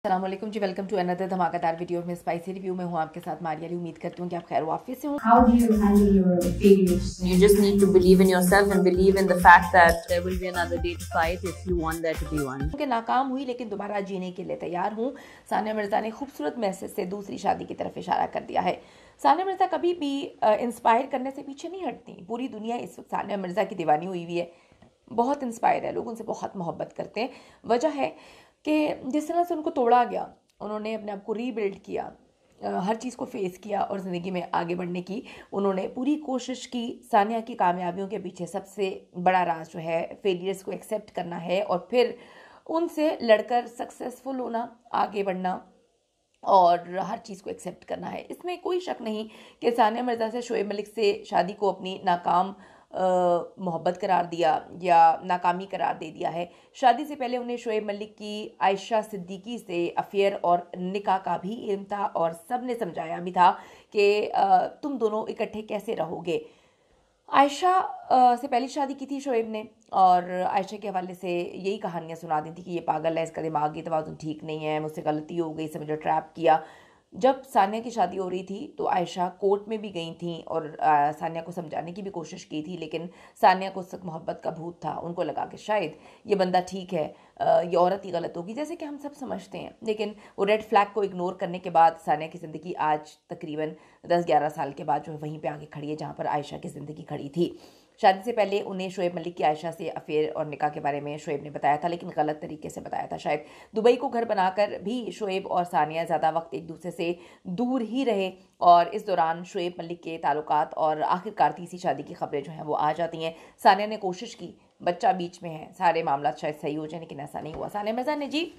अस्सलामुअलैकुम जी, welcome to another धमाकेदार video में स्पाइसी रिव्यू में हूँ आपके साथ मारिया अली। उम्मीद करती हूँ कि आप खैर वाफिस से हों। How do you handle your failures? You just need to believe in yourself and believe in the fact that there will be another day to fight if you want there to be one. कि नाकाम हुई लेकिन दोबारा जीने के लिए तैयार हूँ। सानिया मिर्ज़ा ने खूबसूरत मैसेज से दूसरी शादी की तरफ इशारा कर दिया है। सानिया मिर्ज़ा कभी भी इंस्पायर करने से पीछे नहीं हटती। पूरी दुनिया इस वक्त सानिया मिर्ज़ा की दीवानी हुई हुई है, बहुत इंस्पायर है, लोग उनसे बहुत मोहब्बत करते हैं। वजह है कि जिस तरह से उनको तोड़ा गया, उन्होंने अपने आप को रीबिल्ड किया, हर चीज़ को फेस किया और ज़िंदगी में आगे बढ़ने की उन्होंने पूरी कोशिश की। सानिया की कामयाबियों के पीछे सबसे बड़ा राज जो है फेलियर्स को एक्सेप्ट करना है और फिर उनसे लड़कर सक्सेसफुल होना, आगे बढ़ना और हर चीज़ को एक्सेप्ट करना है। इसमें कोई शक नहीं कि सानिया मिर्ज़ा से शोएब मलिक से शादी को अपनी नाकाम मोहब्बत करार दिया या नाकामी करार दे दिया है। शादी से पहले उन्हें शोएब मलिक की आयशा सिद्दीकी से अफेयर और निकाह का भी इल्म था और सब ने समझाया भी था कि तुम दोनों इकट्ठे कैसे रहोगे। आयशा से पहली शादी की थी शोएब ने और आयशा के हवाले से यही कहानियाँ सुना दी थी कि ये पागल है, इसका दिमागी तवाज़ुन ठीक नहीं है, मुझसे गलती हो गई, इसे मुझे ट्रैप किया। जब सानिया की शादी हो रही थी तो आयशा कोर्ट में भी गई थी और सानिया को समझाने की भी कोशिश की थी, लेकिन सानिया को उस वक्त मोहब्बत का भूत था। उनको लगा कि शायद ये बंदा ठीक है, ये औरत ही गलत होगी, जैसे कि हम सब समझते हैं। लेकिन वो रेड फ्लैग को इग्नोर करने के बाद सानिया की ज़िंदगी आज तकरीबन 10-11 साल के बाद जो है वहीं पे आगे खड़ी है जहाँ पर आयशा की ज़िंदगी खड़ी थी। शादी से पहले उन्हें शोएब मलिक की आयशा से अफेयर और निकाह के बारे में शोएब ने बताया था, लेकिन गलत तरीके से बताया था। शायद दुबई को घर बनाकर भी शोएब और सानिया ज़्यादा वक्त एक दूसरे से दूर ही रहे और इस दौरान शोएब मलिक के ताल्लुकात और आखिरकार तीसरी शादी की खबरें जो हैं वो आ जाती हैं। सानिया ने कोशिश की, बच्चा बीच में है, सारे मामला शायद सही हो जाए, लेकिन ऐसा नहीं हुआ। सानिया मिर्ज़ा ने जी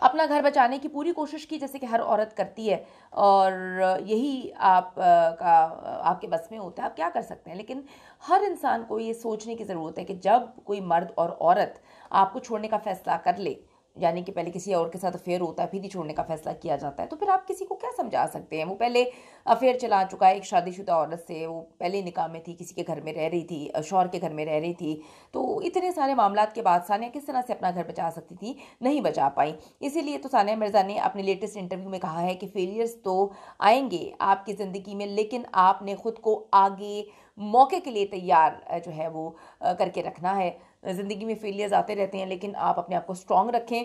अपना घर बचाने की पूरी कोशिश की, जैसे कि हर औरत करती है, और यही आपके बस में होता है, आप क्या कर सकते हैं। लेकिन हर इंसान को ये सोचने की ज़रूरत है कि जब कोई मर्द और औरत आपको छोड़ने का फ़ैसला कर ले, यानी कि पहले किसी और के साथ अफेयर होता है फिर ही छोड़ने का फैसला किया जाता है, तो फिर आप किसी को क्या समझा सकते हैं। वो पहले अफेयर चला चुका है एक शादीशुदा औरत से, वो पहले निकाह में थी, किसी के घर में रह रही थी, शौहर के घर में रह रही थी, तो इतने सारे मामलात के बाद सानिया किस तरह से अपना घर बचा सकती थी, नहीं बचा पाई। इसीलिए तो सानिया मिर्ज़ा ने अपने लेटेस्ट इंटरव्यू में कहा है कि फेलियर्स तो आएंगे आपकी ज़िंदगी में, लेकिन आपने ख़ुद को आगे मौके के लिए तैयार जो है वो करके रखना है। ज़िंदगी में फेलियर्स आते रहते हैं, लेकिन आप अपने आप को स्ट्रॉन्ग रखें।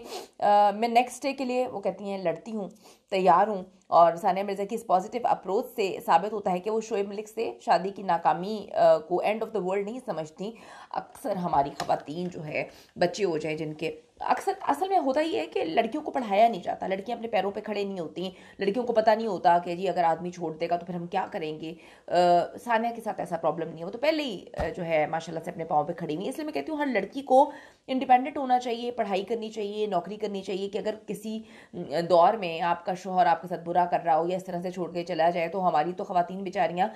मैं नेक्स्ट डे के लिए, वो कहती हैं, लड़ती हूँ, तैयार हूँ। और सानिया मिर्ज़ा की इस पॉजिटिव अप्रोच से साबित होता है कि वो शोएब मलिक से शादी की नाकामी को एंड ऑफ द वर्ल्ड नहीं समझती। अक्सर हमारी ख़वातीन जो है, बच्चे हो जाए जिनके, अक्सर असल में होता ही है कि लड़कियों को पढ़ाया नहीं जाता, लड़कियां अपने पैरों पे खड़े नहीं होती, लड़कियों को पता नहीं होता कि जी अगर आदमी छोड़ देगा तो फिर हम क्या करेंगे। सानिया के साथ ऐसा प्रॉब्लम नहीं है, वो तो पहले ही जो है माशाल्लाह से अपने पाँव पे खड़ी हुई है। इसलिए मैं कहती हूँ हर लड़की को इंडिपेंडेंट होना चाहिए, पढ़ाई करनी चाहिए, नौकरी करनी चाहिए कि अगर किसी दौर में आपका शौहर आपके साथ बुरा कर रहा हो या इस तरह से छोड़ के चला जाए, तो हमारी तो ख़वातीन बेचारियाँ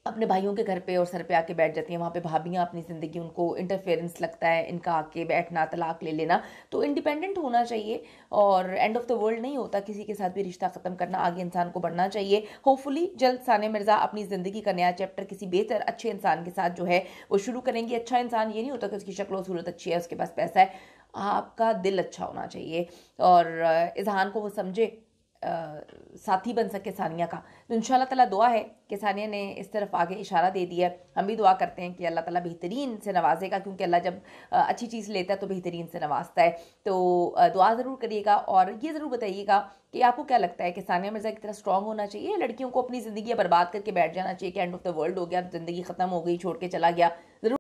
अपने भाइयों के घर पे और सर पे आके बैठ जाती हैं। वहाँ पे भाभियाँ अपनी ज़िंदगी, उनको इंटरफेरेंस लगता है इनका आके बैठना, तलाक ले लेना। तो इंडिपेंडेंट होना चाहिए और एंड ऑफ द वर्ल्ड नहीं होता किसी के साथ भी रिश्ता ख़त्म करना, आगे इंसान को बढ़ना चाहिए। होपफुली जल्द सानिया मिर्ज़ा अपनी ज़िंदगी का नया चैप्टर किसी बेहतर अच्छे इंसान के साथ जो है वो शुरू करेंगी। अच्छा इंसान ये नहीं होता कि उसकी शक्ल सूरत अच्छी है, उसके पास पैसा है, आपका दिल अच्छा होना चाहिए और इज़हान को वो समझे, साथी बन सके सानिया का। तो इंशाल्लाह ताला दुआ है कि सानिया ने इस तरफ आगे इशारा दे दिया। हम भी दुआ करते हैं कि अल्लाह ताला बेहतरीन से नवाजेगा, क्योंकि अल्लाह जब अच्छी चीज़ लेता है तो बेहतरीन से नवाजता है। तो दुआ ज़रूर करिएगा और ये ज़रूर बताइएगा कि आपको क्या लगता है कि सानिया मिर्ज़ा की तरह स्ट्रॉन्ग होना चाहिए, लड़कियों को अपनी ज़िंदगी बर्बाद करके बैठ जाना चाहिए कि एंड ऑफ द वर्ल्ड हो गया, ज़िंदगी ख़त्म हो गई, छोड़ के चला गया। ज़रूर